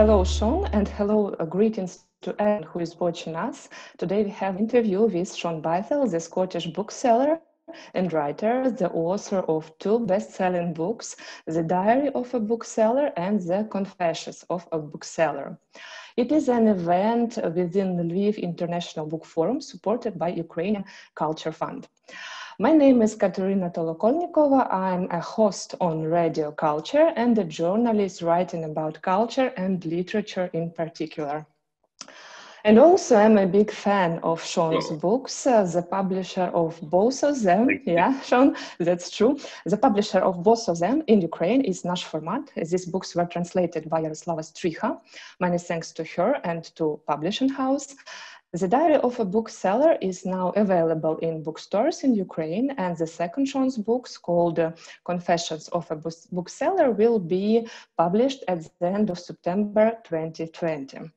Hello, Shaun, and hello, greetings to everyone who is watching us. Today we have an interview with Šonom Байzellom, the Scottish bookseller and writer, the author of two best-selling books, The Diary of a Bookseller and The Confessions of a Bookseller. It is an event within the Lviv International Book Forum supported by Ukrainian Culture Fund. My name is Katerina Tolokolnikova. I'm a host on Radio Culture and a journalist writing about culture and literature in particular. And also I'm a big fan of Shaun's books, the publisher of both of them. Yeah, Shaun, that's true. The publisher of both of them in Ukraine is Nash Format. These books were translated by Yaroslava Striha. Many thanks to her and to publishing house. The Diary of a Bookseller is now available in bookstores in Ukraine, and the second Shaun's books called Confessions of a Bookseller will be published at the end of September 2020.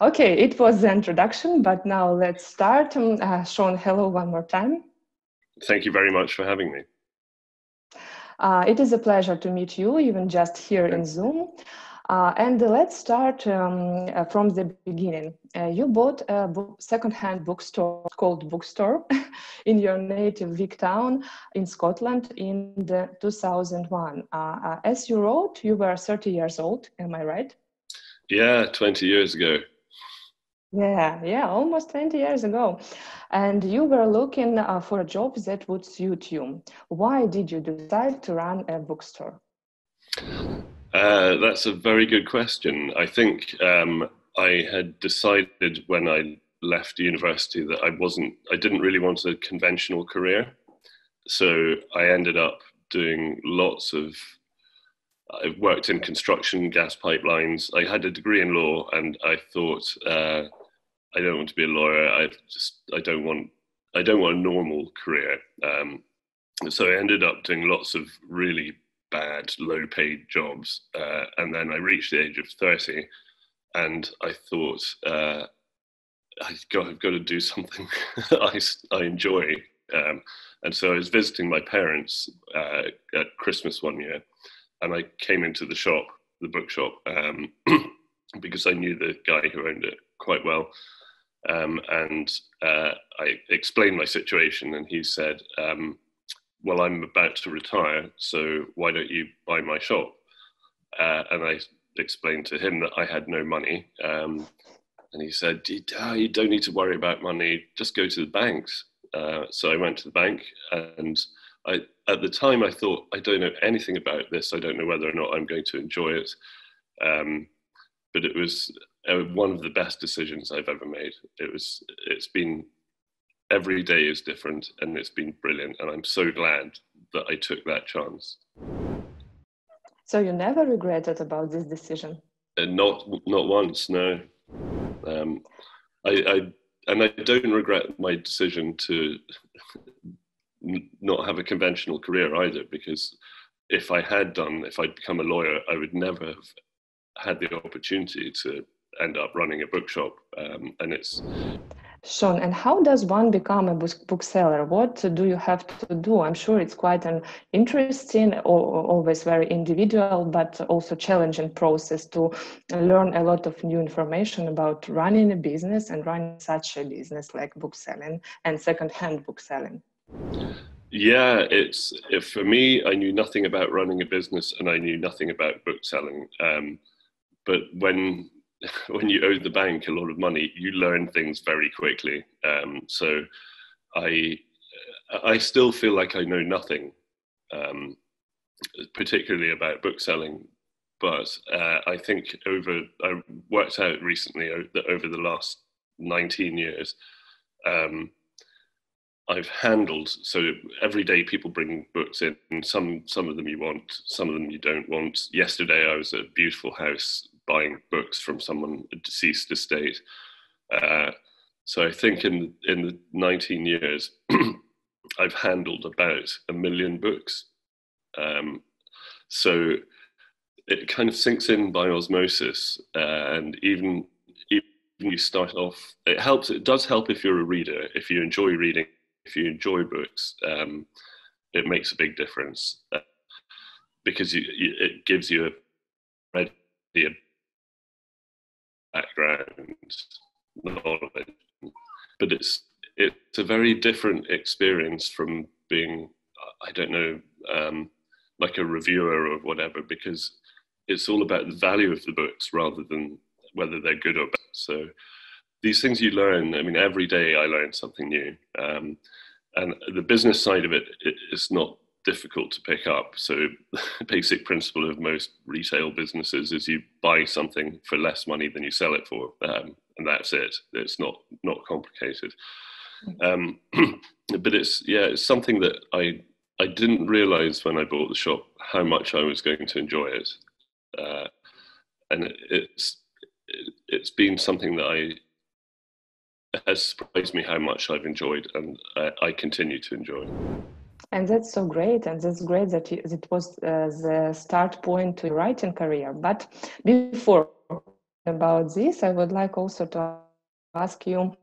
Okay, it was the introduction, but now let's start. Shaun, hello one more time. Thank you very much for having me. It is a pleasure to meet you, even just here in Zoom. And let's start from the beginning. You bought a second-hand bookstore called Bookstore in your native Vic Town in Scotland in 2001. As you wrote, you were 30 years old, am I right? Yeah, 20 years ago. Yeah, almost 20 years ago. And you were looking for a job that would suit you. Why did you decide to run a bookstore? That's a very good question. I think I had decided when I left university that I didn't really want a conventional career. So I ended up doing I worked in construction, gas pipelines. I had a degree in law, and I thought, I don't want to be a lawyer. I don't want a normal career. So I ended up doing lots of really bad, low-paid jobs, and then I reached the age of 30, and I thought, I've got to do something I enjoy. And so I was visiting my parents at Christmas one year, and I came into the bookshop, because I knew the guy who owned it quite well. And I explained my situation, and he said, well, I'm about to retire, so why don't you buy my shop? And I explained to him that I had no money. And he said, you don't need to worry about money, just go to the banks. So I went to the bank, and at the time I thought, I don't know anything about this. I don't know whether or not I'm going to enjoy it. But it was one of the best decisions I've ever made. It's been, every day is different, and it's been brilliant. And I'm so glad that I took that chance. So you never regretted about this decision? Not once, no. I don't regret my decision to not have a conventional career either, because if I'd become a lawyer, I would never have had the opportunity to end up running a bookshop. And it's... Shaun, and how does one become a bookseller? What do you have to do? I'm sure it's quite an interesting, or always very individual, but also challenging process to learn a lot of new information about running a business and running such a business like bookselling and second-hand bookselling. Yeah, for me, I knew nothing about running a business, and I knew nothing about bookselling. But when you owe the bank a lot of money, you learn things very quickly. So I still feel like I know nothing, particularly about bookselling. But I think I worked out recently that over the last 19 years, I've handled, so every day people bring books in, and some of them you want, some of them you don't want. Yesterday I was at a beautiful house buying books from someone, a deceased estate. So I think in the 19 years, I've handled about 1 million books. So it kind of sinks in by osmosis, and even you start off, it does help if you're a reader, if you enjoy reading, if you enjoy books, it makes a big difference, because it gives you a background knowledge, but it's a very different experience from being, I don't know, like a reviewer or whatever, because it's all about the value of the books rather than whether they're good or bad. So these things you learn, I mean, every day I learn something new. And the business side of it is not difficult to pick up. So the basic principle of most retail businesses is you buy something for less money than you sell it for. And that's it. It's not complicated. But it's something that I didn't realize when I bought the shop how much I was going to enjoy it. And it's been something that has surprised me how much I've enjoyed, and I continue to enjoy. And that's so great, and that's great that it was the start point to your writing career. But before about this, I would like also to ask you,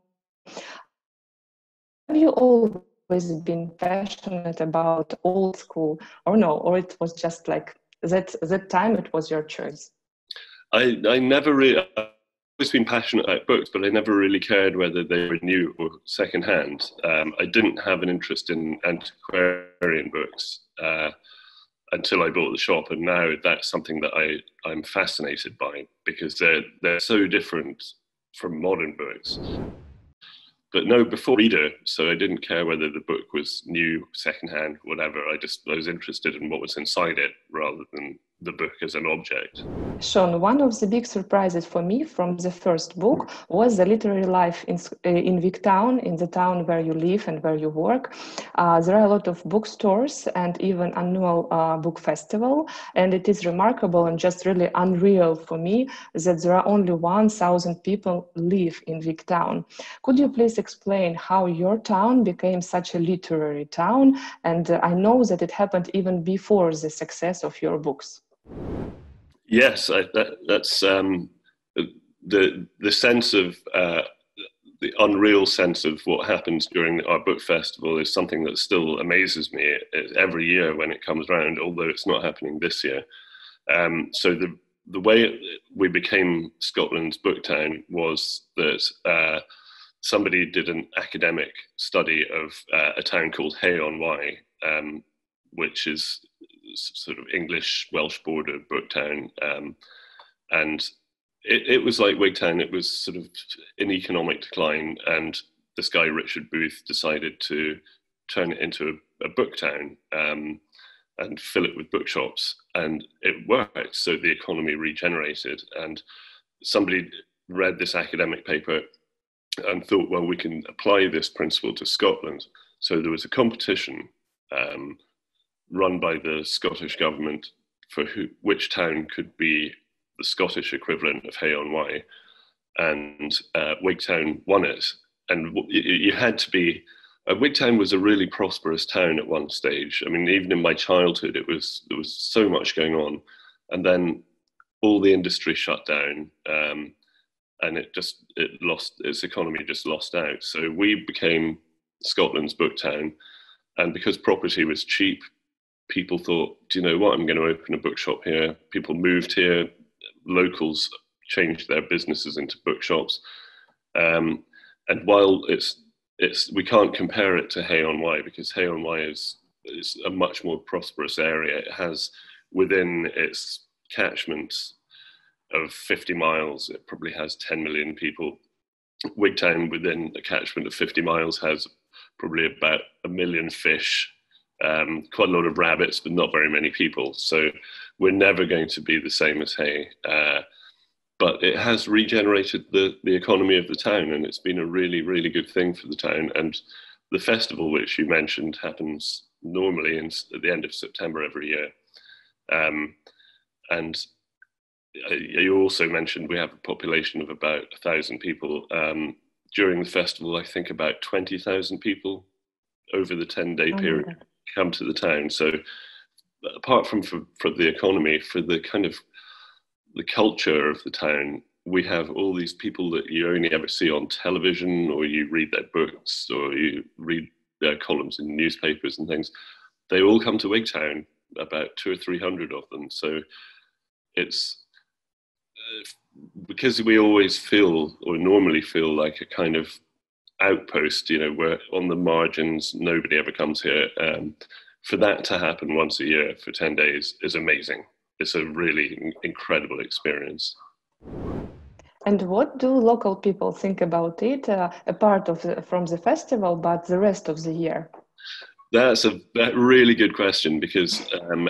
have you always been passionate about old school, or no, or it was just like that time it was your choice? I never really, I've always been passionate about books, but I never really cared whether they were new or secondhand. I didn't have an interest in antiquarian books until I bought the shop, and now that's something that I'm fascinated by, because they're so different from modern books. But no, before reader, so I didn't care whether the book was new, secondhand, whatever. I was interested in what was inside it rather than the book as an object. Shaun, one of the big surprises for me from the first book was the literary life in Vic Town, in the town where you live and where you work. There are a lot of bookstores and even annual book festival, and it is remarkable and just really unreal for me that there are only 1,000 people live in Vic Town. Could you please explain how your town became such a literary town? And I know that it happened even before the success of your books. Yes, that's the sense of the unreal sense of what happens during our book festival is something that still amazes me every year when it comes around, although it's not happening this year. So the way we became Scotland's book town was that somebody did an academic study of a town called Hay-on-Wye, which is sort of English-Welsh border book town. And it was like Wigtown, it was sort of in economic decline, and this guy, Richard Booth, decided to turn it into a book town and fill it with bookshops, and it worked. So the economy regenerated, and somebody read this academic paper and thought, well, we can apply this principle to Scotland. So there was a competition run by the Scottish government for which town could be the Scottish equivalent of Hay-on-Wye, and Wigtown won it. And you had to be, Wigtown was a really prosperous town at one stage. I mean, even in my childhood, there was so much going on, and then all the industry shut down, and its economy just lost out. So we became Scotland's book town, and because property was cheap, people thought, do you know what, I'm going to open a bookshop here. People moved here, locals changed their businesses into bookshops. And while we can't compare it to Hay-on-Wye, because Hay-on-Wye is a much more prosperous area. It has within its catchment of 50 miles, it probably has 10 million people. Wigtown within a catchment of 50 miles has probably about 1 million fish, quite a lot of rabbits, but not very many people. So we're never going to be the same as Hay. But it has regenerated the economy of the town, and it's been a really, really good thing for the town. And the festival, which you mentioned, happens normally at the end of September every year. And you also mentioned we have a population of about 1,000 people. During the festival, I think about 20,000 people over the 10-day period come to the town. So apart from for the economy, for the kind of the culture of the town, we have all these people that you only ever see on television, or you read their books, or you read their columns in newspapers and things. They all come to Wigtown, about 200 or 300 of them. So it's because we always feel, or normally feel, like a kind of outpost, you know, where on the margins, nobody ever comes here. For that to happen once a year for 10 days is amazing. It's a really incredible experience. And what do local people think about it, apart from the festival, but the rest of the year? That's a really good question, because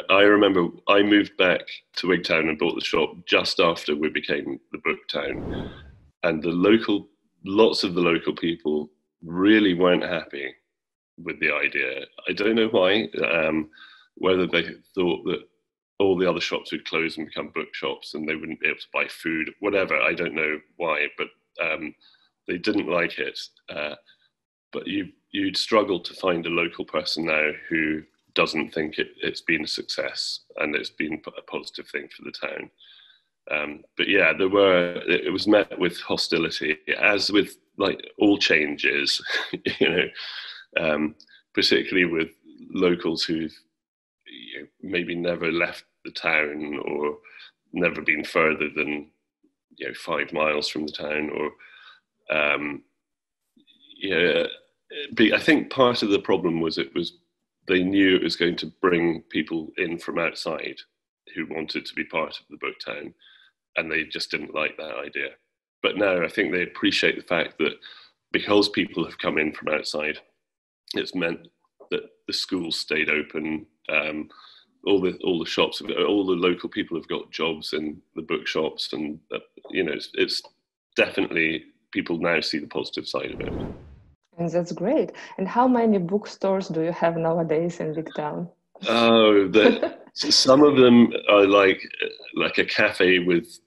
I remember I moved back to Vic Town and bought the shop just after we became the Book Town, and lots of the local people really weren't happy with the idea. I don't know why, whether they thought that all the other shops would close and become bookshops and they wouldn't be able to buy food, whatever. I don't know why, but they didn't like it. But you'd struggle to find a local person now who doesn't think it's been a success and it's been a positive thing for the town. But yeah, it was met with hostility, as with like all changes, you know, particularly with locals who've maybe never left the town or never been further than 5 miles from the town, or I think part of the problem was they knew it was going to bring people in from outside who wanted to be part of the Book Town, and they just didn't like that idea. But now I think they appreciate the fact that because people have come in from outside, it's meant that the schools stayed open. All the shops, all the local people have got jobs in the bookshops, and it's definitely, people now see the positive side of it. And that's great. And how many bookstores do you have nowadays in Vic Town? Oh, some of them are like a cafe with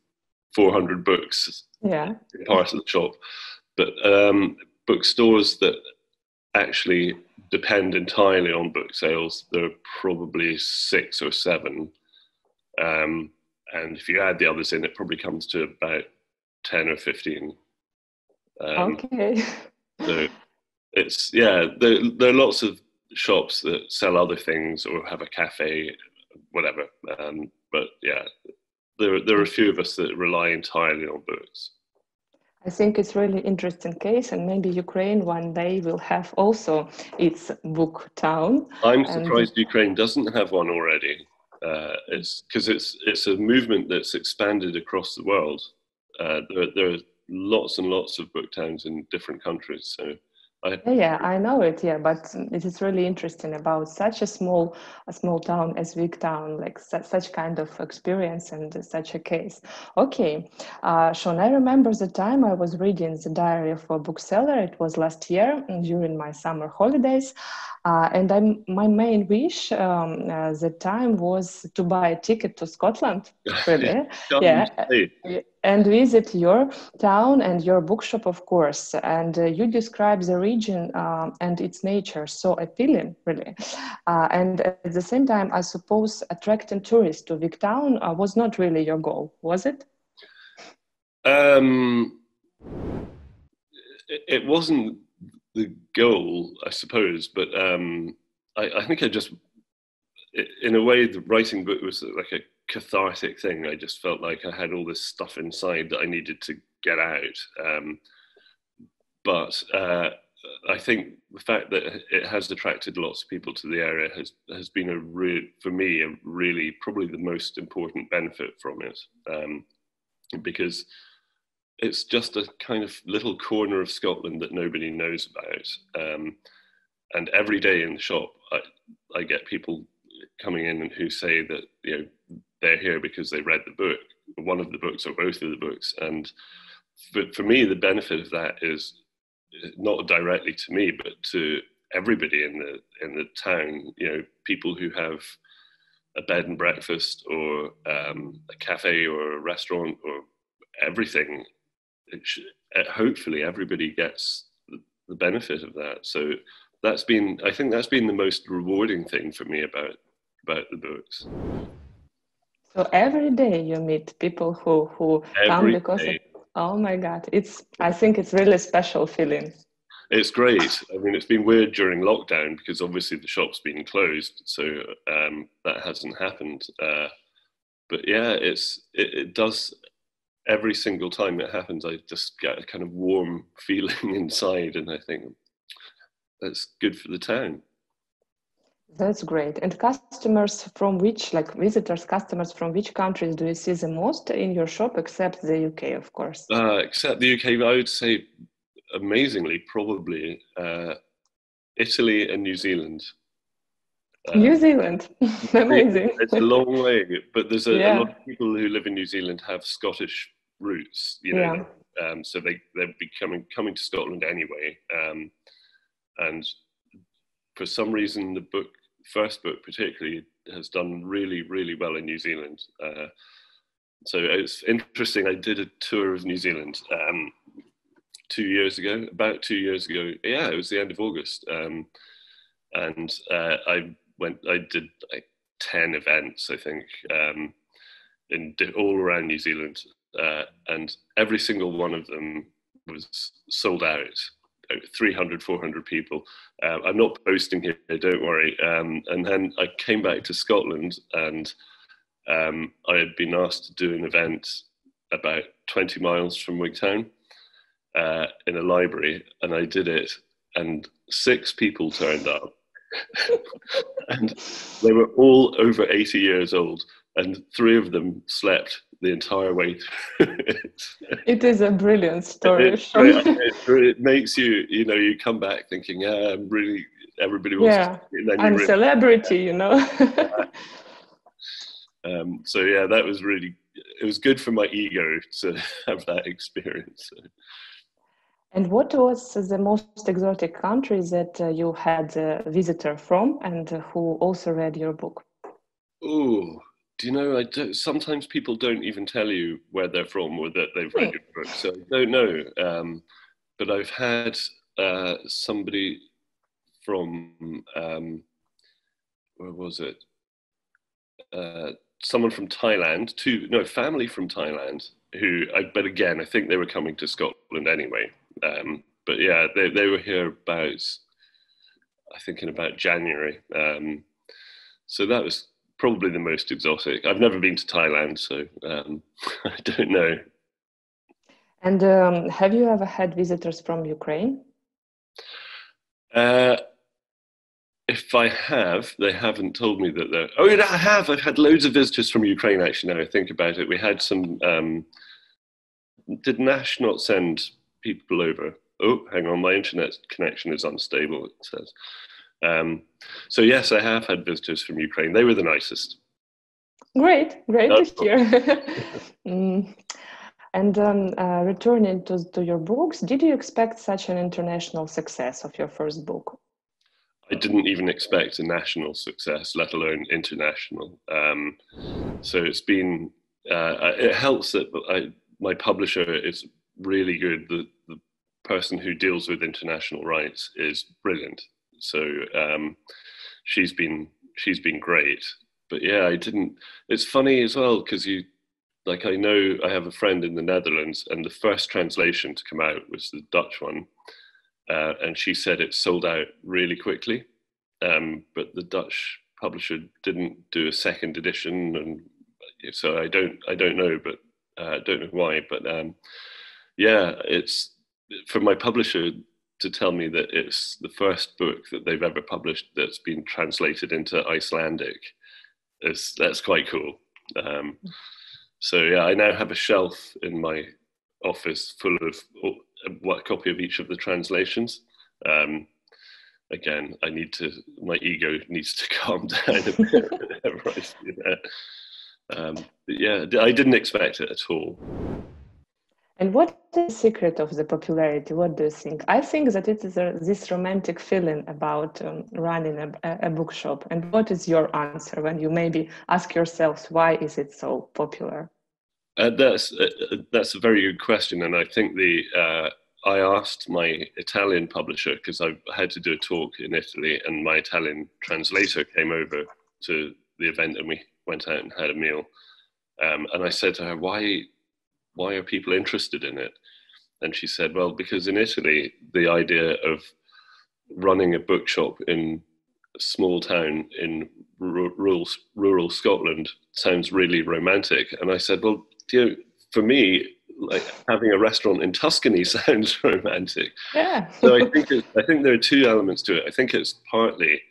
400 books. Yeah, part of the shop, but bookstores that actually depend entirely on book sales, there are probably 6 or 7, and if you add the others in, it probably comes to about 10 or 15. Okay. So it's, there are lots of shops that sell other things or have a cafe, whatever. But yeah, there are a few of us that rely entirely on books. I think it's really interesting case, and maybe Ukraine one day will have also its book town. I'm surprised Ukraine doesn't have one already. It's because it's a movement that's expanded across the world. There are lots and lots of book towns in different countries. So I know it. Yeah, but it is really interesting about such a small town as Vic Town, like such kind of experience and such a case. Okay, Shaun, I remember the time I was reading the diary of a bookseller. It was last year during my summer holidays, and my main wish at the time was to buy a ticket to Scotland. Really, yeah. And visit your town and your bookshop, of course. And you describe the region and its nature so appealing, really. And at the same time, I suppose attracting tourists to Vic Town was not really your goal, was it? It wasn't the goal, I suppose, but I think I just, in a way, the writing book was like a cathartic thing. I just felt like I had all this stuff inside that I needed to get out. But I think the fact that it has attracted lots of people to the area has been for me, a really probably the most important benefit from it, because it's just a kind of little corner of Scotland that nobody knows about. And every day in the shop, I get people coming in who say that they're here because they read the book, one of the books or both of the books. And for me, the benefit of that is not directly to me, but to everybody in the town. People who have a bed and breakfast or a cafe or a restaurant or everything. Hopefully, everybody gets the benefit of that. So I think that's been the most rewarding thing for me about the books. So every day you meet people who come because oh my God, I think it's really special feeling. It's great. I mean, it's been weird during lockdown because obviously the shop's been closed, so that hasn't happened. But yeah, it does. every single time it happens, I just get a kind of warm feeling inside, and I think that's good for the town. That's great. And customers from which, like visitors, customers from which countries do you see the most in your shop, except the UK, of course? Except the UK, I would say, amazingly, probably Italy and New Zealand. New Zealand, amazing. It's a long way, but there's a lot of people who live in New Zealand have Scottish roots, you know, so they'll be coming to Scotland anyway. And for some reason, the first book particularly has done really, really well in New Zealand. So it's interesting. I did a tour of New Zealand about 2 years ago. Yeah, it was the end of August. And I did like 10 events, I think, all around New Zealand. And every single one of them was sold out. 300, 400 people. I'm not boasting here, don't worry. And then I came back to Scotland, and I had been asked to do an event about 20 miles from Vic Town in a library, and I did it, and 6 people turned up. And they were all over 80 years old, and 3 of them slept the entire way through it. It is a brilliant story. It makes you, you know, you come back thinking, yeah, I'm really, everybody wants to. I'm a celebrity, you know. So yeah, that was really, it was good for my ego to have that experience. And what was the most exotic country that you had a visitor from and who also read your book? Oh, do you know, sometimes people don't even tell you where they're from or that they've read your book, so I don't know. But I've had somebody from, where was it? Someone from Thailand, family from Thailand, but again, I think they were coming to Scotland anyway. But yeah, they were here about, I think in about January. So that was probably the most exotic. I've never been to Thailand, so I don't know. And have you ever had visitors from Ukraine? If I have, they haven't told me that they're... Oh, yeah, I have. I've had loads of visitors from Ukraine, actually, now I think about it. We had some... Did Nash not send people over? Oh, hang on, my internet connection is unstable, it says. So yes, I have had visitors from Ukraine. They were the nicest. Great to hear. And returning to your books, did you expect such an international success of your first book? I didn't even expect a national success, let alone international. So it's been, it helps that my publisher is really good. The person who deals with international rights is brilliant. So she's been great. But yeah, it's funny as well, because I know I have a friend in the Netherlands, and the first translation to come out was the Dutch one. And she said it sold out really quickly, but the Dutch publisher didn't do a second edition, and so I don't know, but I don't know why. But yeah, it's for my publisher to tell me that it's the first book that they've ever published that's been translated into Icelandic. That's quite cool. So yeah, I now have a shelf in my office full of a copy of each of the translations. Again, my ego needs to calm down a bit whenever I see that. But yeah, I didn't expect it at all. And what is the secret of the popularity? What do you think? I think that it is this romantic feeling about running a bookshop. And what is your answer when you maybe ask yourselves, why is it so popular? That's a very good question. And I think I asked my Italian publisher, because I had to do a talk in Italy, and my Italian translator came over to the event, and we went out and had a meal. And I said to her, why are people interested in it? And she said, well, because in Italy, the idea of running a bookshop in a small town in rural Scotland sounds really romantic. And I said, well, for me, like having a restaurant in Tuscany sounds romantic. Yeah. So I think there are two elements to it. I think it's partly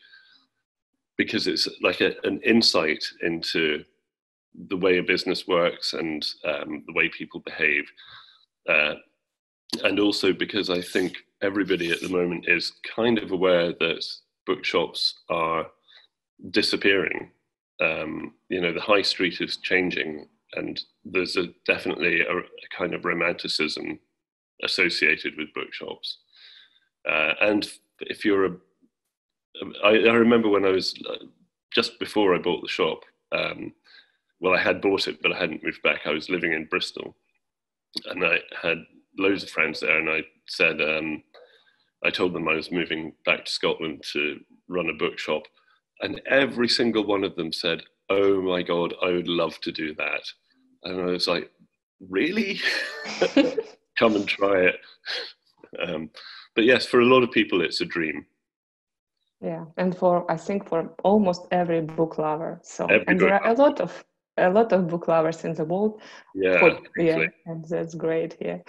because it's like an insight into the way a business works and the way people behave. And also because I think everybody at the moment is kind of aware that bookshops are disappearing. The high street is changing, and there's definitely a kind of romanticism associated with bookshops. And if you're I remember when I was, just before I bought the shop, well, I had bought it, but I hadn't moved back. I was living in Bristol, and I had loads of friends there, and I said, I told them I was moving back to Scotland to run a bookshop, and every single one of them said, "Oh my God, I would love to do that." And I was like, really? Come and try it. But yes, for a lot of people, it's a dream. Yeah, and I think for almost every book lover. And there are a lot of book lovers in the world. Yeah, and that's great. Yeah.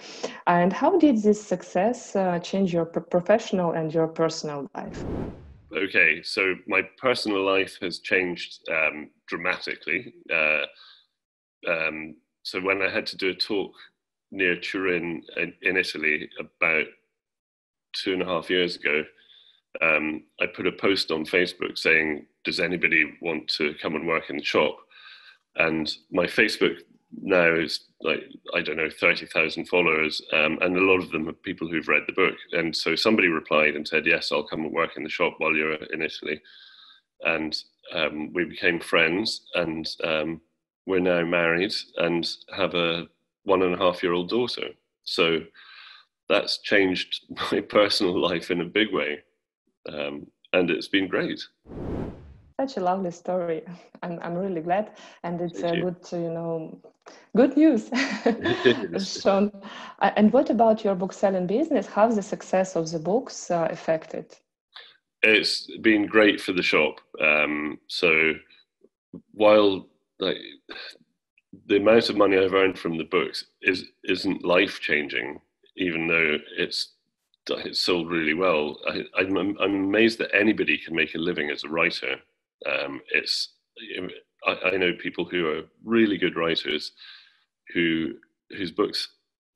And how did this success change your professional and your personal life? Okay, so my personal life has changed dramatically. So when I had to do a talk near Turin in Italy about 2.5 years ago, I put a post on Facebook saying, "Does anybody want to come and work in the shop?" And my Facebook now is like, I don't know, 30,000 followers, and a lot of them are people who've read the book. And so somebody replied and said, "Yes, I'll come and work in the shop while you're in Italy." And we became friends, and we're now married and have a 1.5-year-old daughter. So that's changed my personal life in a big way. And it's been great. Such a lovely story. I'm really glad, and it's good news, Shaun. And what about your book selling business? How's the success of the books affected? It's been great for the shop. So while the amount of money I've earned from the books isn't life changing, even though it's sold really well, I'm amazed that anybody can make a living as a writer. I know people who are really good writers whose books,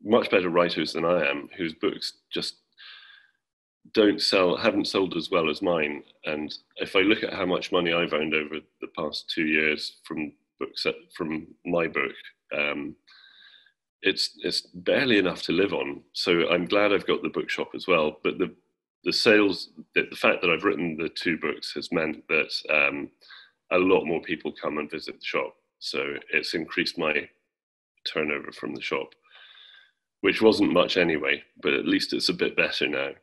much better writers than I am, whose books just haven't sold as well as mine. And if I look at how much money I've earned over the past 2 years from my book, it's barely enough to live on. So I'm glad I've got the bookshop as well. But the sales, the fact that I've written the 2 books has meant that a lot more people come and visit the shop. So it's increased my turnover from the shop, which wasn't much anyway, but at least it's a bit better now.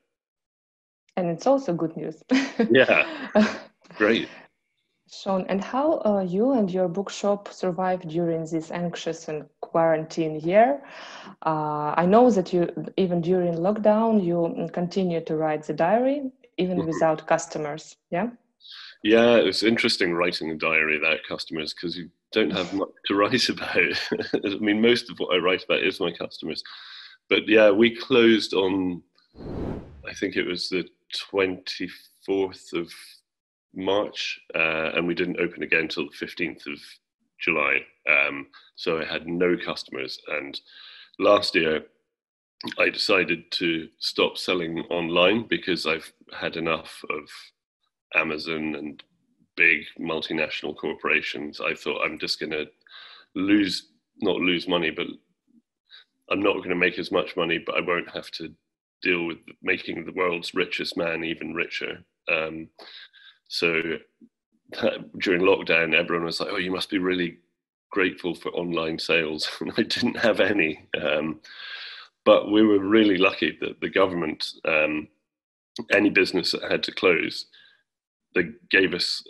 And it's also good news. Yeah, great. Shaun, and how you and your bookshop survived during this anxious and quarantine year? I know that you, even during lockdown, you continue to write the diary, even without customers, yeah? Yeah, it was interesting writing a diary without customers because you don't have much to write about. I mean, most of what I write about is my customers. But yeah, we closed on, I think it was the 24th of March, and we didn't open again until the 15th of July. So I had no customers. And last year, I decided to stop selling online because I've had enough of Amazon and big multinational corporations. I thought I'm just going to not lose money, but I'm not going to make as much money, but I won't have to deal with making the world's richest man even richer. So during lockdown, everyone was like, "Oh, you must be really grateful for online sales." And I didn't have any. But we were really lucky that the government, any business that had to close, they gave us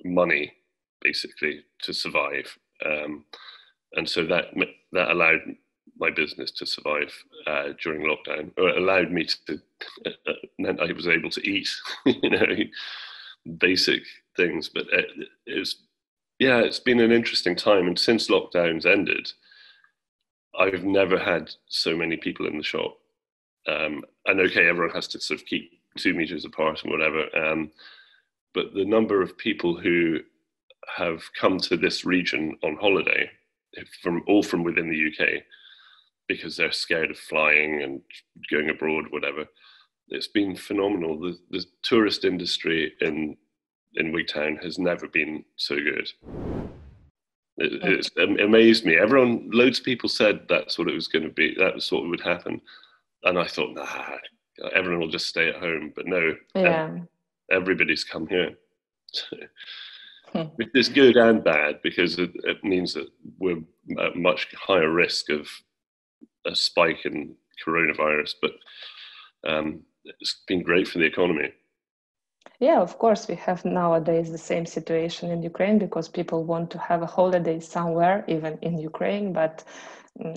money basically to survive. And so that allowed my business to survive during lockdown, or it allowed me to, meant I was able to eat, basic things. But it's been an interesting time. And since lockdowns ended, I've never had so many people in the shop. And okay, everyone has to sort of keep 2 meters apart and whatever. But the number of people who have come to this region on holiday, all from within the UK, because they're scared of flying and going abroad, whatever, it's been phenomenal. The tourist industry in Vic Town has never been so good. It's amazed me. Loads of people said that's what it was going to be. That was what would happen. And I thought, nah, everyone will just stay at home. But no, everybody's come here. Which is good and bad, because it means that we're at much higher risk of a spike in coronavirus. But it's been great for the economy. Yeah, of course, we have nowadays the same situation in Ukraine, because people want to have a holiday somewhere, even in Ukraine, but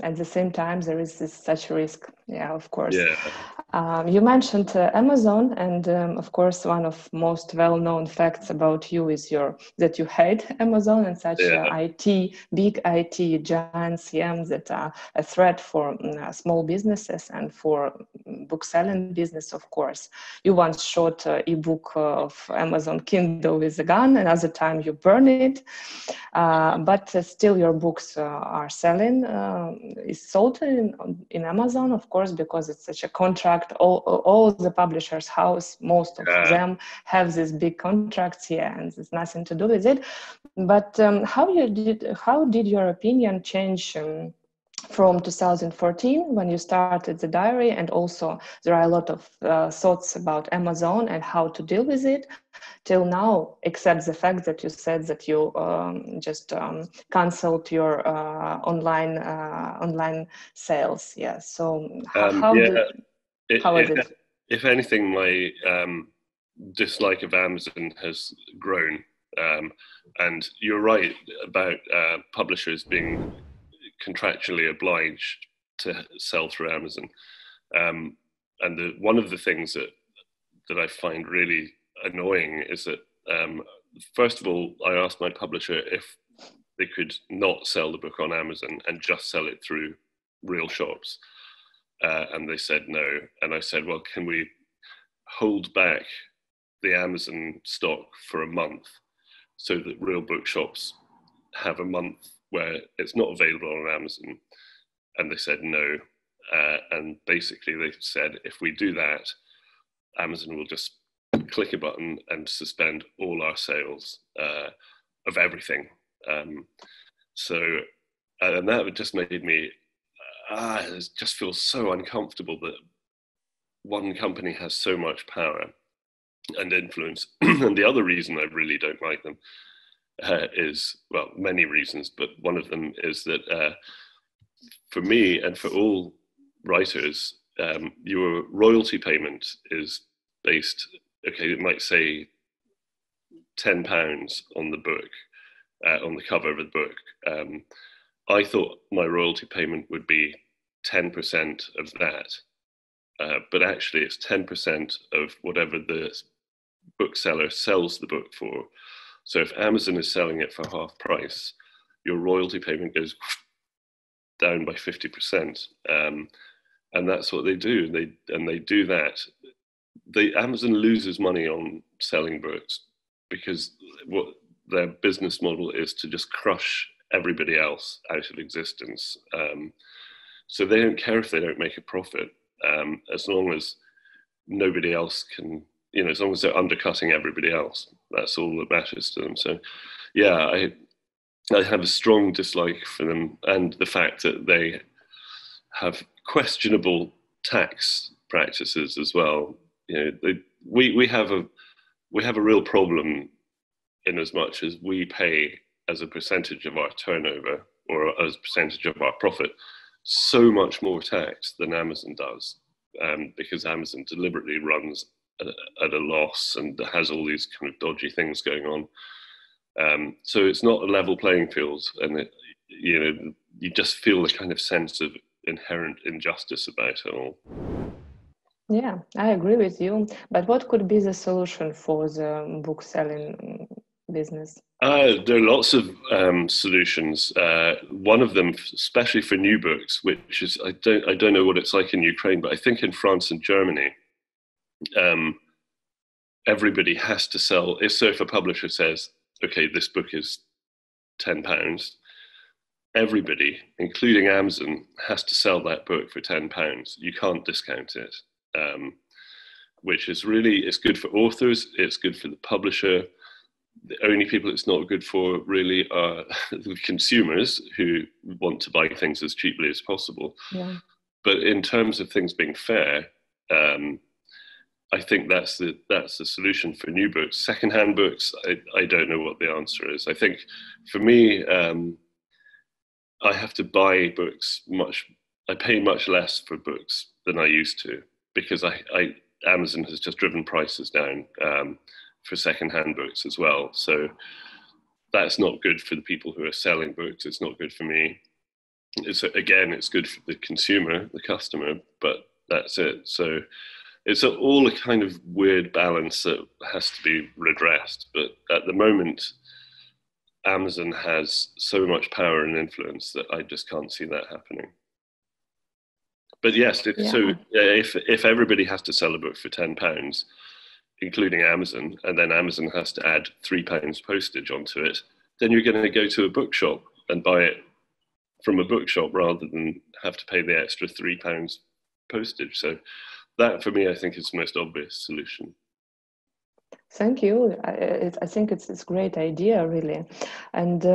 at the same time, there is such risk. Yeah, of course. Yeah. You mentioned Amazon, and of course, one of most well-known facts about you is that you hate Amazon and such big IT giants, that are a threat for small businesses and for book selling business. Of course, you once shot an ebook of Amazon Kindle with a gun. Another time, you burn it, but still, your books are selling. Is sold in Amazon, of course, because it's such a contract. All the publishers' house, most of them have these big contracts here, and there's nothing to do with it. But how did your opinion change from 2014, when you started the diary, and also there are a lot of thoughts about Amazon and how to deal with it, till now, except the fact that you said that you just canceled your online sales? Yeah. So how is it? If anything, my dislike of Amazon has grown. And you're right about publishers being contractually obliged to sell through Amazon. And one of the things that I find really annoying is that, first of all, I asked my publisher if they could not sell the book on Amazon and just sell it through real shops. And they said no. And I said, well, can we hold back the Amazon stock for a month so that real bookshops have a month where it's not available on Amazon? And they said no. And basically they said, if we do that, Amazon will just click a button and suspend all our sales of everything. And that just made me, it just feels so uncomfortable that one company has so much power and influence. And the other reason I really don't like them is, well, many reasons, but one of them is that for me and for all writers, your royalty payment is based, okay, it might say £10 on the book, on the cover of the book. I thought my royalty payment would be 10% of that, but actually it's 10% of whatever the bookseller sells the book for. So if Amazon is selling it for half price, your royalty payment goes down by 50%. And that's what they do. They do that. Amazon loses money on selling books because what their business model is to just crush everybody else out of existence. So they don't care if they don't make a profit, as long as nobody else can, as long as they're undercutting everybody else. That's all that matters to them. So yeah, I have a strong dislike for them, and the fact that they have questionable tax practices as well. We have a real problem in as much as we pay as a percentage of our turnover or as a percentage of our profit so much more tax than Amazon does, because Amazon deliberately runs at a loss and has all these kind of dodgy things going on. So it's not a level playing field, and you just feel the kind of sense of inherent injustice about it all. Yeah, I agree with you. But what could be the solution for the book selling business? There are lots of solutions. One of them, especially for new books, which is I don't know what it's like in Ukraine, but I think in France and Germany, everybody has to sell. So if a publisher says, "Okay, this book is £10," everybody, including Amazon, has to sell that book for £10. You can't discount it, which is really, it's good for authors, it's good for the publisher. The only people it's not good for really are the consumers who want to buy things as cheaply as possible. Yeah. But in terms of things being fair, I think that's the solution for new books. Secondhand books, I don't know what the answer is. I think for me, I have to buy books I pay much less for books than I used to, because Amazon has just driven prices down for secondhand books as well. So that's not good for the people who are selling books. It's not good for me. It's good for the consumer, the customer, but that's it. So it's all a kind of weird balance that has to be redressed. But at the moment, Amazon has so much power and influence that I just can't see that happening. But yes, if everybody has to sell a book for £10, including Amazon, and then Amazon has to add £3 postage onto it, then you're going to go to a bookshop and buy it from a bookshop rather than have to pay the extra £3 postage. So that, for me, I think is the most obvious solution. Thank you. I think it's a great idea, really. And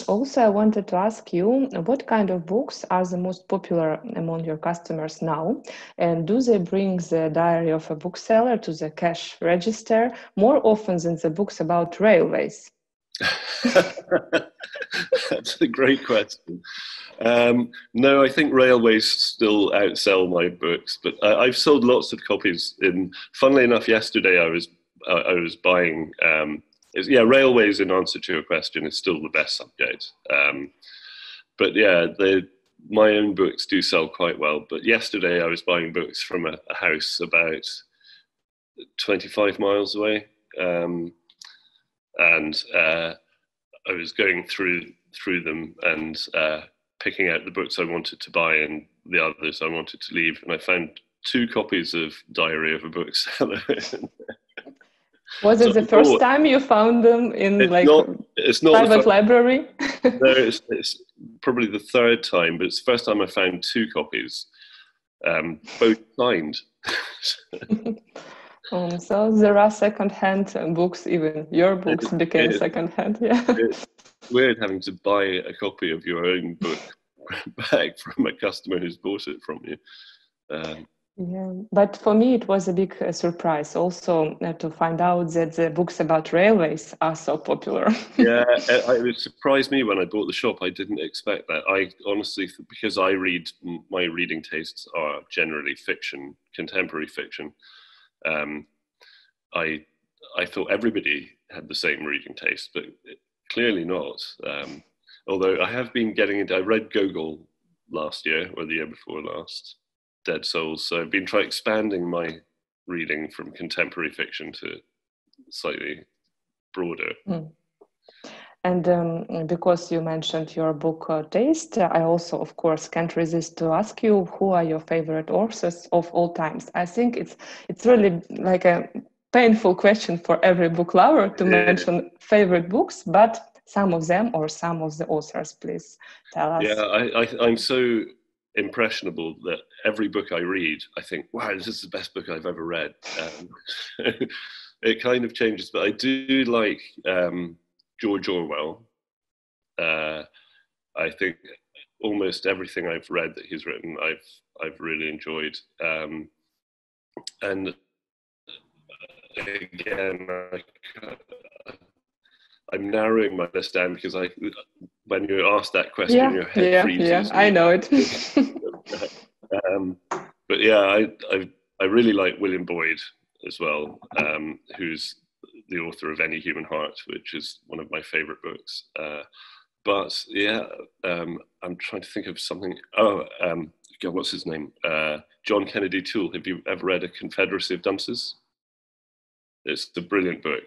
also, I wanted to ask you, what kind of books are the most popular among your customers now? And do they bring the diary of a bookseller to the cash register more often than the books about railways? That's a great question. No, I think railways still outsell my books, but I've sold lots of copies. Funnily enough, yesterday I was buying, railways, in answer to your question, is still the best subject. But yeah, my own books do sell quite well. But yesterday I was buying books from a house about 25 miles away. And I was going through them and picking out the books I wanted to buy and the others I wanted to leave. And I found 2 copies of Diary of a Bookseller. Was it the first time you found them in it's not private library? No, it's probably the 3rd time, but it's the first time I found 2 copies, both signed. So there are second-hand books, even your books became second-hand. Yeah. It's weird having to buy a copy of your own book back from a customer who's bought it from you. Yeah, but for me it was a big surprise also to find out that the books about railways are so popular. Yeah, it surprised me when I bought the shop. I didn't expect that. I honestly, because my reading tastes are generally fiction, contemporary fiction. I thought everybody had the same reading taste, but clearly not. Although I have been I read Gogol last year or the year before last, Dead Souls. So I've been expanding my reading from contemporary fiction to slightly broader. And because you mentioned your book taste, I also, of course, can't resist to ask you, who are your favorite authors of all times? I think it's really like a painful question for every book lover to mention favorite books, but some of them or some of the authors, please tell us. Yeah, I'm so impressionable that every book I read, I think, wow, this is the best book I've ever read. It kind of changes, but I do like George Orwell. I think almost everything I've read that he's written, I've really enjoyed. And again, I'm narrowing my list down because when you ask that question, your head freezes. Yeah, I know it. But yeah, I really like William Boyd as well, who's the author of Any Human Heart, which is one of my favorite books. But yeah, I'm trying to think of something. God, what's his name? John Kennedy Toole. Have you ever read A Confederacy of Dunces? It's a brilliant book.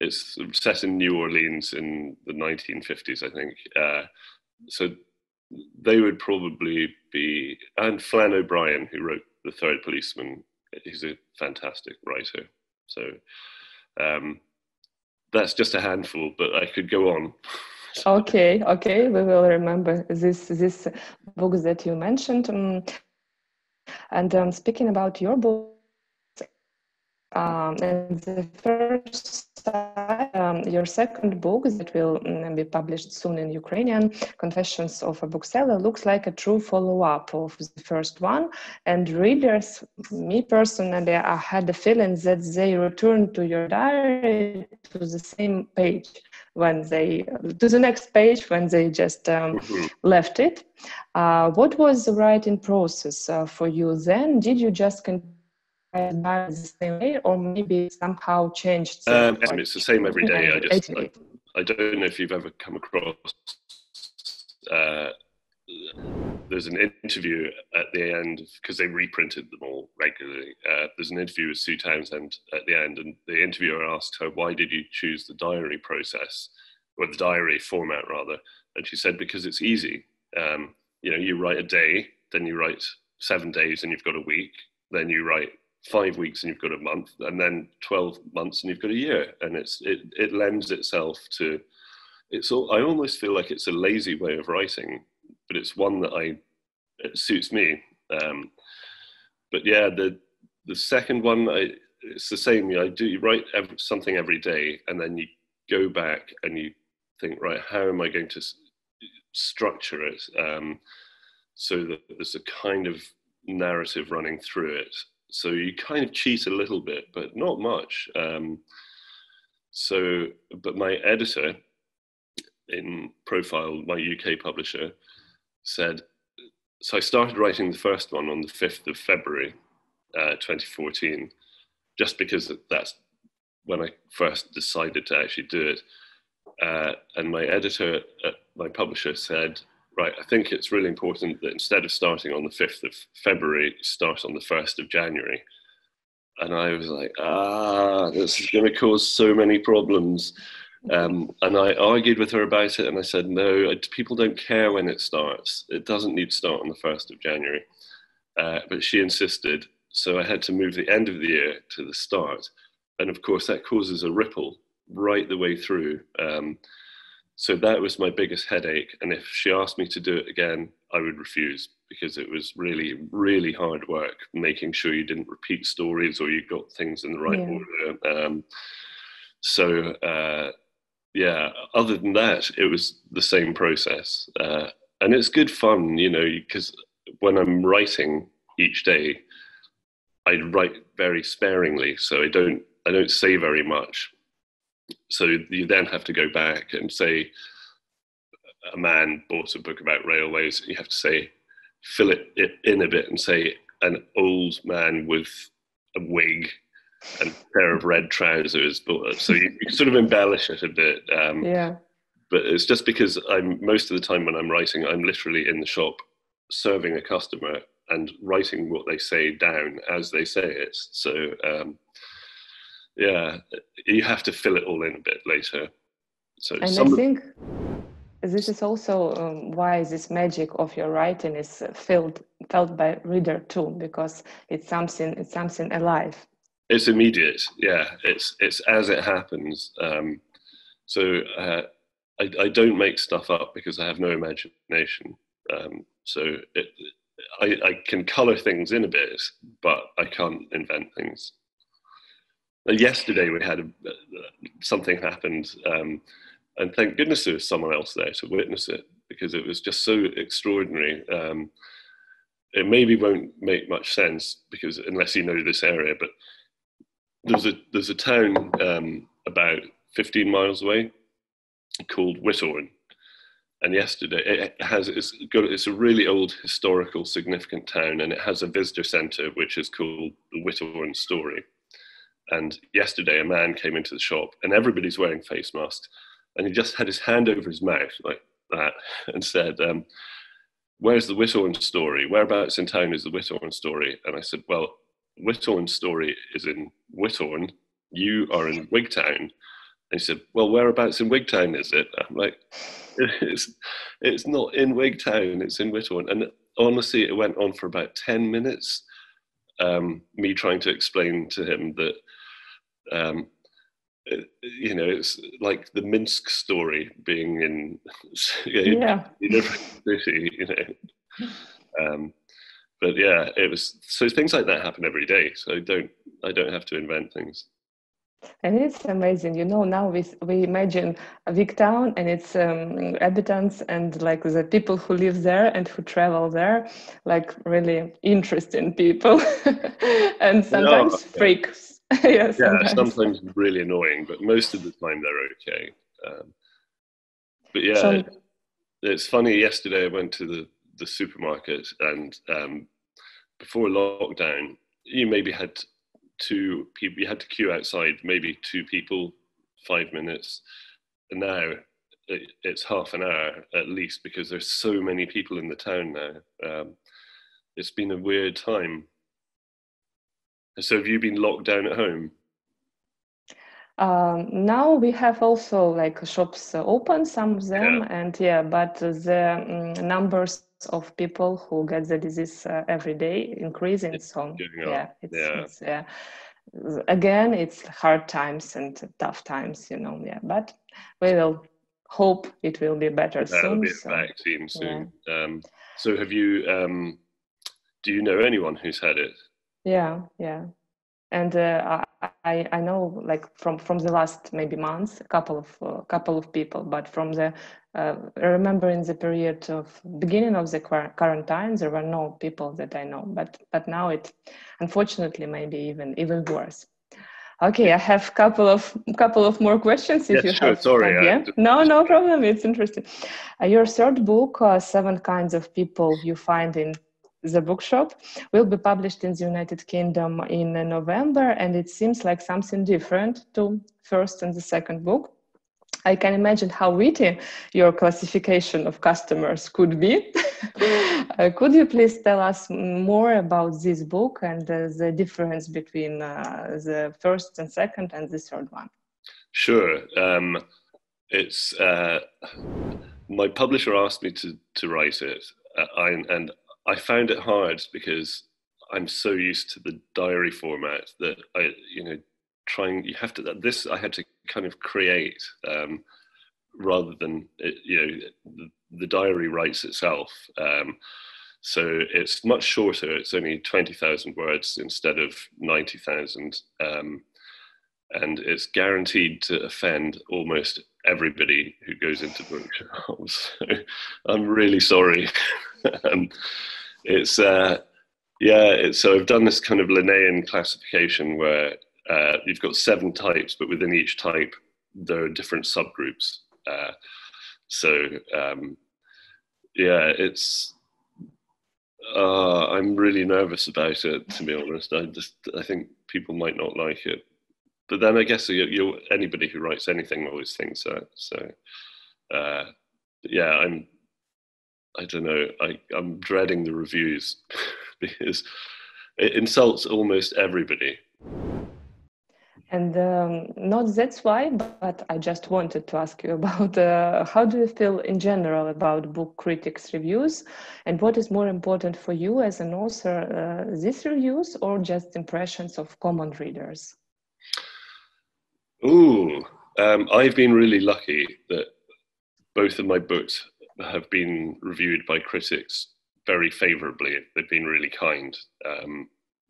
It's set in New Orleans in the 1950s, I think. So they would probably be, and Flann O'Brien, who wrote The Third Policeman, he's a fantastic writer. So that's just a handful, but I could go on. Okay, we will remember this books that you mentioned. And speaking about your book, and the first your second book that will be published soon in Ukrainian, Confessions of a Bookseller, looks like a true follow-up of the first one. And readers, me personally, I had the feeling that they returned to your diary to the same page to the next page when they just left it. What was the writing process for you then? Did you just continue the same way, or maybe somehow changed? It's the same every day. I don't know if you've ever come across. There's an interview at the end, because they reprinted them all regularly. There's an interview with Sue Townsend at the end, and the interviewer asks her, "Why did you choose the diary process, or the diary format rather?" And she said, "Because it's easy. You write a day, then you write 7 days, and you've got a week. Then you write 5 weeks and you've got a month, and then 12 months and you've got a year." And it lends itself to, I almost feel like it's a lazy way of writing, but it's one that it suits me. But yeah, the second one, it's the same. You write something every day, and then you go back and you think, right, how am I going to structure it so that there's a kind of narrative running through it. So you kind of cheat a little bit, but not much. But my editor in Profile, my UK publisher, said, so I started writing the first one on the 5th of February, 2014, just because that's when I first decided to actually do it. And my editor at my publisher said, right, I think it's really important that instead of starting on the 5th of February, start on the 1st of January. And I was like, this is going to cause so many problems. And I argued with her about it, and I said, no, people don't care when it starts. It doesn't need to start on the 1st of January. But she insisted, so I had to move the end of the year to the start. And of course, that causes a ripple right the way through. So that was my biggest headache. And if she asked me to do it again, I would refuse, because it was really, really hard work making sure you didn't repeat stories or you got things in the right order. Other than that, it was the same process. And it's good fun, because when I'm writing each day, I write very sparingly. So I don't say very much. So you then have to go back and say, a man bought a book about railways. You have to say, fill it in a bit and say, an old man with a wig and a pair of red trousers. So you sort of embellish it a bit. But it's just because most of the time when I'm writing, I'm literally in the shop serving a customer and writing what they say down as they say it. So you have to fill it all in a bit later. I think this is also why this magic of your writing is felt by reader too, because it's something alive. It's immediate, It's as it happens. I don't make stuff up because I have no imagination. I can color things in a bit, but I can't invent things. Yesterday we had something happened, and thank goodness there was someone else there to witness it, because it was just so extraordinary. It maybe won't make much sense because unless you know this area, but there's a town about 15 miles away called Whithorn, and yesterday it's a really old historical significant town, and it has a visitor centre which is called the Whithorn Story. And yesterday a man came into the shop, and everybody's wearing face masks, and he just had his hand over his mouth like that and said, where's the Whithorn Story? Whereabouts in town is the Whithorn Story? And I said, well, Whithorn Story is in Whithorn. You are in Wigtown. And he said, well, whereabouts in Vic Town is it? I'm like, it's not in Vic Town, it's in Whitthorn. And honestly, it went on for about 10 minutes, me trying to explain to him that, you know, it's like the Minsk story being in a different city, you know. But yeah, it was, so things like that happen every day. So I don't have to invent things. And it's amazing, you know, now we imagine Vic Town and its inhabitants and like the people who live there and who travel there, like really interesting people and sometimes freaks. Yeah, sometimes really annoying, but most of the time they're okay. But yeah, so, it's funny, yesterday I went to the supermarket and before lockdown, you maybe had two people, you had to queue outside, maybe 2 people, 5 minutes. And now it's half an hour at least because there's so many people in the town now. It's been a weird time. So have you been locked down at home? Now we have also like shops open, some of them, and but the numbers of people who get the disease every day increasing. So it's again, it's hard times and tough times, you know. Yeah, but we will hope it will be better soon. There'll be a vaccine soon. So have you? Do you know anyone who's had it? Yeah. And I know, like from the last maybe months, a couple of people, but from the I remember in the period of beginning of the quarantine, there were no people that I know, but now it unfortunately maybe even worse. Okay, I have couple of more questions if you have. Sorry. Yeah, no problem. It's interesting. Your third book, 7 Kinds of People You Find in the Bookshop, will be published in the United Kingdom in November, and it seems like something different to first and the second book. I can imagine how witty your classification of customers could be. Could you please tell us more about this book and the difference between the first and second and the third one? Sure. It's my publisher asked me to write it, and I found it hard because I'm so used to the diary format that I had to kind of create rather than the diary writes itself. So it's much shorter. It's only 20,000 words instead of 90,000, and it's guaranteed to offend almost everybody who goes into bookshops. So I'm really sorry. So I've done this kind of Linnaean classification where you've got 7 types, but within each type there are different subgroups. I'm really nervous about it, to be honest. I think people might not like it, but then I guess anybody who writes anything always thinks that. So I don't know. I'm dreading the reviews because it insults almost everybody. And not that's why, but I just wanted to ask you about how do you feel in general about book critics' reviews, and what is more important for you as an author, these reviews or just impressions of common readers? I've been really lucky that both of my books have been reviewed by critics very favorably. They've been really kind.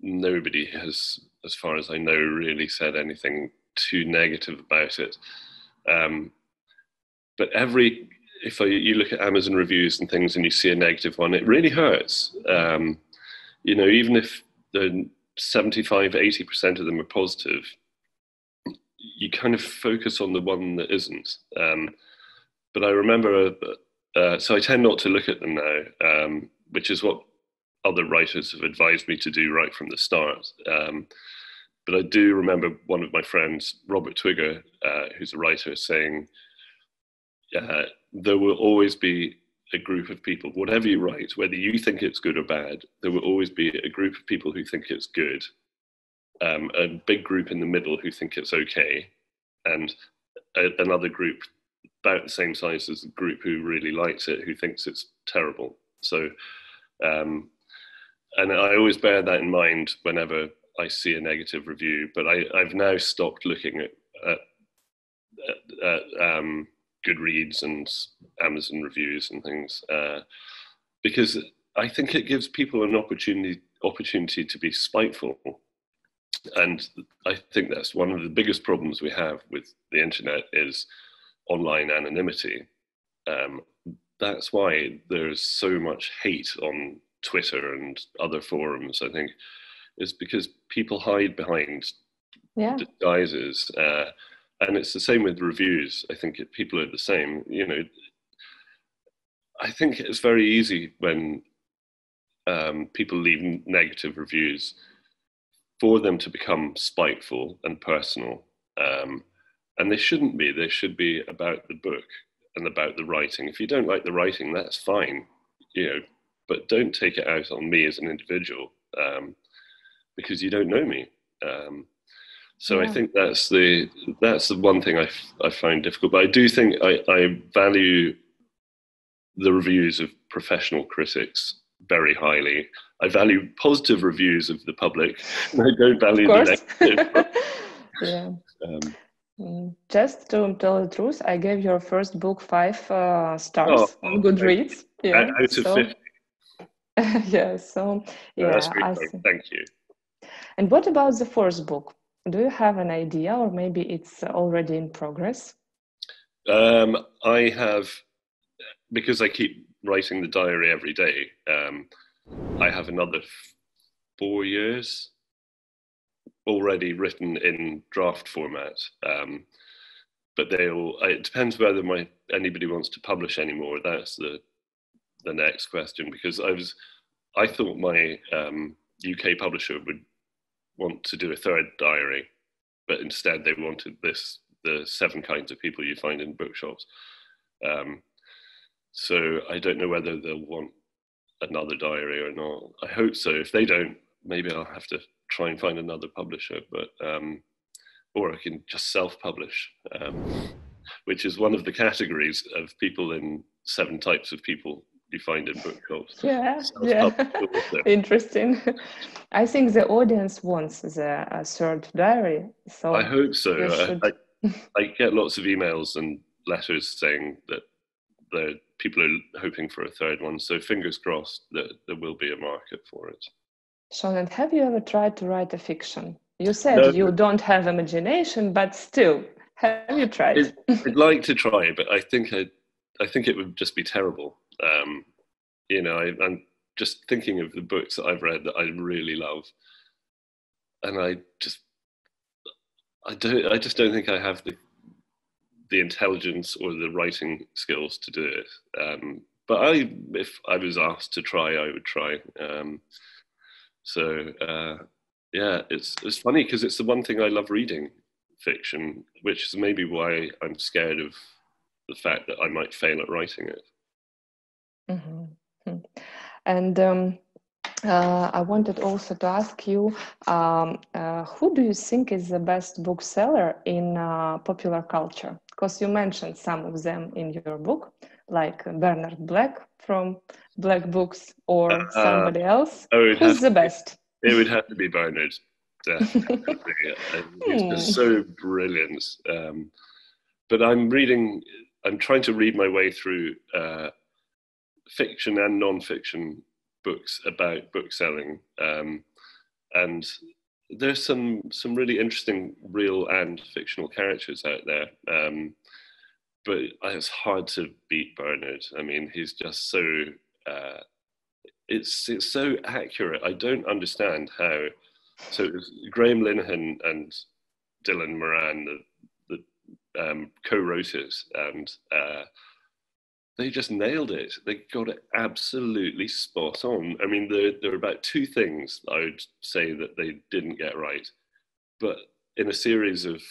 Nobody has, as far as I know, really said anything too negative about it. But you look at Amazon reviews and things and you see a negative one, it really hurts. Even if the 75, 80% of them are positive, you kind of focus on the one that isn't. But I remember, so I tend not to look at them now, which is what other writers have advised me to do right from the start. But I do remember one of my friends, Robert Twigger, who's a writer, saying, there will always be a group of people, whatever you write, whether you think it's good or bad, there will always be a group of people who think it's good, a big group in the middle who think it's okay, and another group about the same size as the group who really likes it, who thinks it's terrible. So, and I always bear that in mind whenever I see a negative review, but I've now stopped looking at Goodreads and Amazon reviews and things, because I think it gives people an opportunity to be spiteful. And I think that's one of the biggest problems we have with the internet is online anonymity. That's why there's so much hate on Twitter and other forums, I think, is because people hide behind disguises. And it's the same with reviews. I think people are the same. You know, I think it's very easy when people leave negative reviews for them to become spiteful and personal. And they shouldn't be. They should be about the book and about the writing. If you don't like the writing, that's fine, you know, but don't take it out on me as an individual, because you don't know me. So I think that's the one thing I find difficult. But I do think I value the reviews of professional critics very highly. I value positive reviews of the public. I don't value the negative. Just to tell the truth, I gave your first book 5 stars on Goodreads. Out of 50. That's great. Thank you. And what about the first book? Do you have an idea, or maybe it's already in progress? I have, because I keep writing the diary every day, I have another 4 years already written in draft format. But it depends whether anybody wants to publish anymore. That's the next question, because I thought my UK publisher would want to do a third diary, but instead they wanted the 7 kinds of people you find in bookshops. So I don't know whether they'll want another diary or not. I hope so. If they don't, maybe I'll have to try and find another publisher, but or I can just self-publish, which is one of the categories of people in 7 types of people you find in bookshops. Interesting. I think the audience wants the third diary. So I hope so. I get lots of emails and letters saying that the people are hoping for a third one. So fingers crossed that there will be a market for it. Shaun, have you ever tried to write a fiction? You said you don't have imagination, but still, have you tried? I'd like to try, but I think it would just be terrible. You know, I'm just thinking of the books that I've read that I really love, and I just don't think I have the intelligence or the writing skills to do it. But if I was asked to try, I would try. It's funny because it's the one thing I love reading, fiction, which is maybe why I'm scared of the fact that I might fail at writing it. Mm-hmm. And I wanted also to ask you, who do you think is the best bookseller in popular culture? Because you mentioned some of them in your book, like Bernard Black from Black Books, or somebody else. Who's the best? It would have to be Bernard. Definitely. He's just so brilliant. But I'm trying to read my way through fiction and non-fiction books about bookselling, and there's some really interesting real and fictional characters out there, but it's hard to beat Bernard. I mean, he's just so it's so accurate. I don't understand how. So it was Graham Linehan and Dylan Moran that co-wrote it, and they just nailed it. They got it absolutely spot on. I mean, there are about 2 things I would say that they didn't get right. But in a series of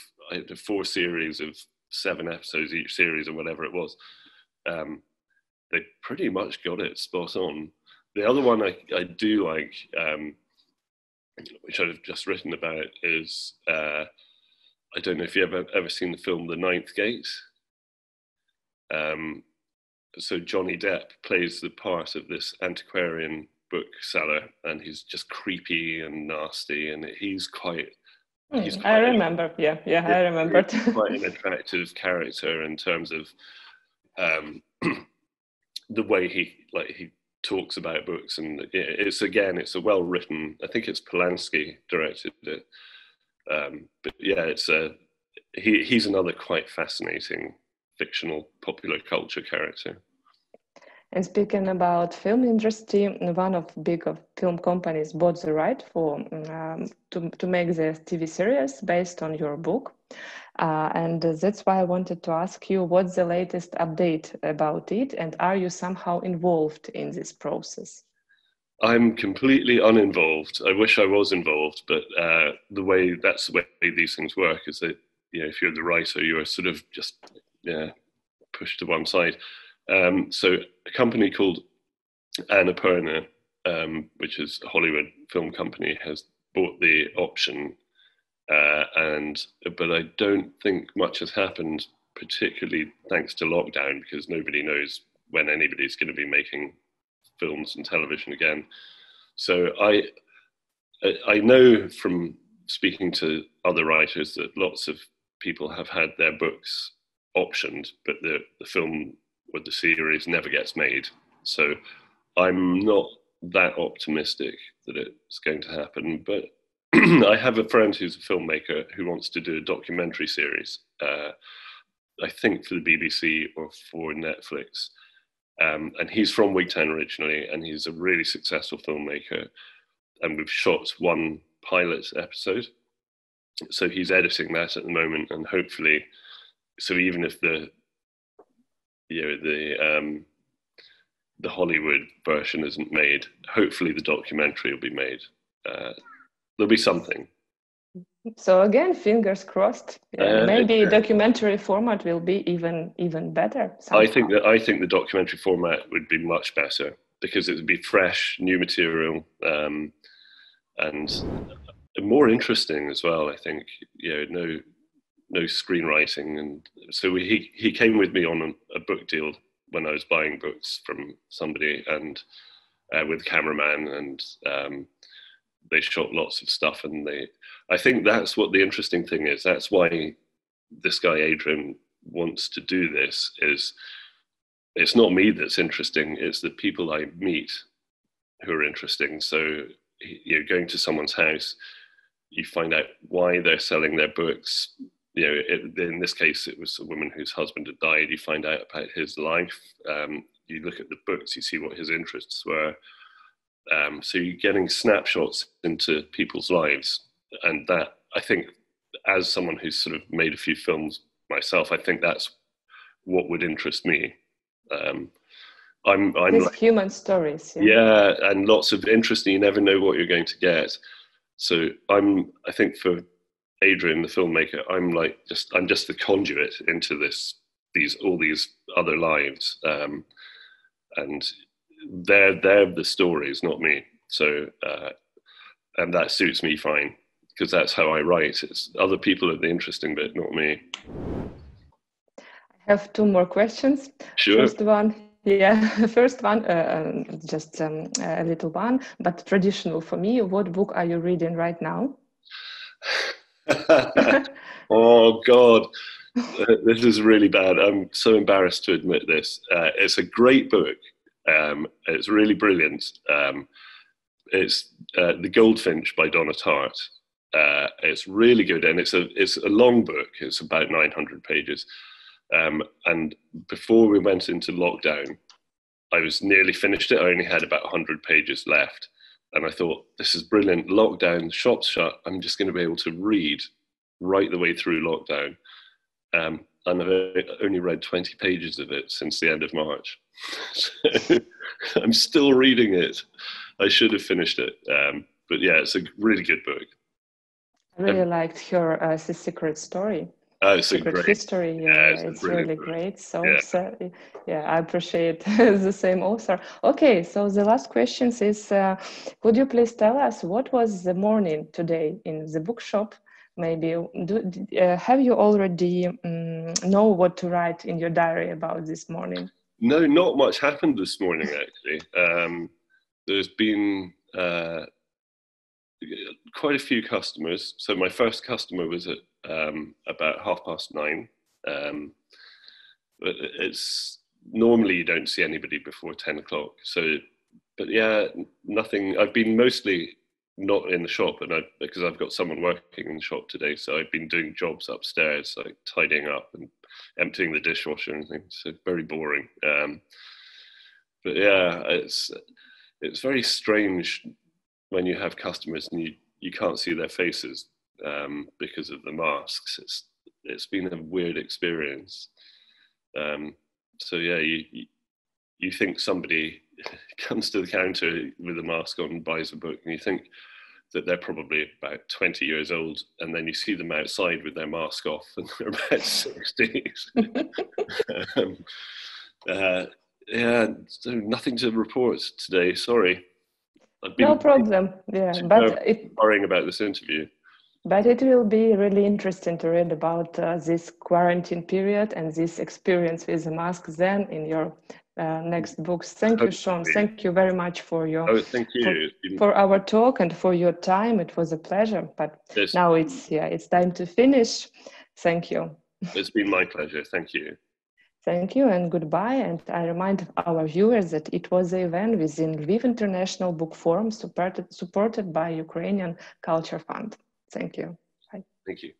4 series of 7 episodes each series or whatever it was, they pretty much got it spot on. The other one I do like, which I've just written about, is I don't know if you've ever seen the film The Ninth Gate. So Johnny Depp plays the part of this antiquarian bookseller, and he's just creepy and nasty, and he's quite. I remember. I remembered. Quite an attractive character in terms of the way he talks about books, and it's a well written. I think it's Polanski directed it, but yeah, he's another quite fascinating fictional popular culture character. And speaking about film industry, one of big film companies bought the right for to make the TV series based on your book. And that's why I wanted to ask you, what's the latest update about it? And are you somehow involved in this process? I'm completely uninvolved. I wish I was involved, but that's the way these things work, is that, if you're the writer, you're sort of just pushed to one side. So a company called Annapurna, which is a Hollywood film company, has bought the option, but I don't think much has happened, particularly thanks to lockdown, because nobody knows when anybody's going to be making films and television again. So I know from speaking to other writers that lots of people have had their books optioned, but the film or the series never gets made. So I'm not that optimistic that it's going to happen, but I have a friend who's a filmmaker who wants to do a documentary series, I think for the BBC or for Netflix. And he's from Vic Town originally, and he's a really successful filmmaker. And we've shot one pilot episode. So he's editing that at the moment, and hopefully, so even if the Hollywood version isn't made, hopefully the documentary will be made. There'll be something. So again, fingers crossed. Maybe documentary format will be even better. Somehow. I think the documentary format would be much better, because it would be fresh, new material, and more interesting as well. I think no screenwriting, and so he came with me on a book deal when I was buying books from somebody, and with a cameraman, and they shot lots of stuff, and I think that's what the interesting thing is. That's why this guy Adrian wants to do this. Is it's not me that's interesting, it's the people I meet who are interesting. So going to someone's house, you find out why they're selling their books. In this case, it was a woman whose husband had died. You find out about his life. You look at the books, you see what his interests were. So you're getting snapshots into people's lives. And that, I think, as someone who's sort of made a few films myself, I think that's what would interest me. I'm These like, human stories. Yeah, and lots of interest, and you never know what you're going to get. So I think for Adrian, the filmmaker, I'm just the conduit into all these other lives, and they're the stories, not me. So and that suits me fine, because that's how I write. It's other people are the interesting bit, not me. I have two more questions. Sure. First one, just a little one, but traditional for me. What book are you reading right now? Oh God, this is really bad. I'm so embarrassed to admit this. It's a great book. It's really brilliant. It's The Goldfinch by Donna Tartt. It's really good, and it's a long book. It's about 900 pages. And before we went into lockdown, I was nearly finished it. I only had about 100 pages left. And I thought, this is brilliant. Lockdown, shops shut. I'm just going to be able to read right the way through lockdown. And I've only read 20 pages of it since the end of March. So I'm still reading it. I should have finished it. But yeah, it's a really good book. I really liked her The Secret Story. It's Secret great History. It's really book. great. So I appreciate the same author. Okay, so the last question is, could you please tell us what was the morning today in the bookshop maybe have you already know what to write in your diary about this morning? No, not much happened this morning, actually. There's been quite a few customers. So my first customer was at about 9:30. But it's normally you don't see anybody before 10 o'clock. So, but yeah, nothing. I've been mostly not in the shop, because I've got someone working in the shop today. So I've been doing jobs upstairs, like tidying up and emptying the dishwasher and things. So very boring. But yeah, it's very strange when you have customers and you can't see their faces because of the masks. It's been a weird experience. So yeah, you think somebody comes to the counter with a mask on and buys a book, and you think that they're probably about 20 years old, and then you see them outside with their mask off and they're about 60. Yeah, so nothing to report today, sorry. No problem, yeah, but worrying about this interview. But it will be really interesting to read about this quarantine period and this experience with the mask then in your next books. Thank you, Shaun. Thank you very much for your thank you. For our talk and for your time. It was a pleasure. But now it's time to finish. Thank you. It's been my pleasure. Thank you. Thank you and goodbye. And I remind our viewers that it was an event within Lviv International Book Forum supported by Ukrainian Culture Fund. Thank you. Bye. Thank you.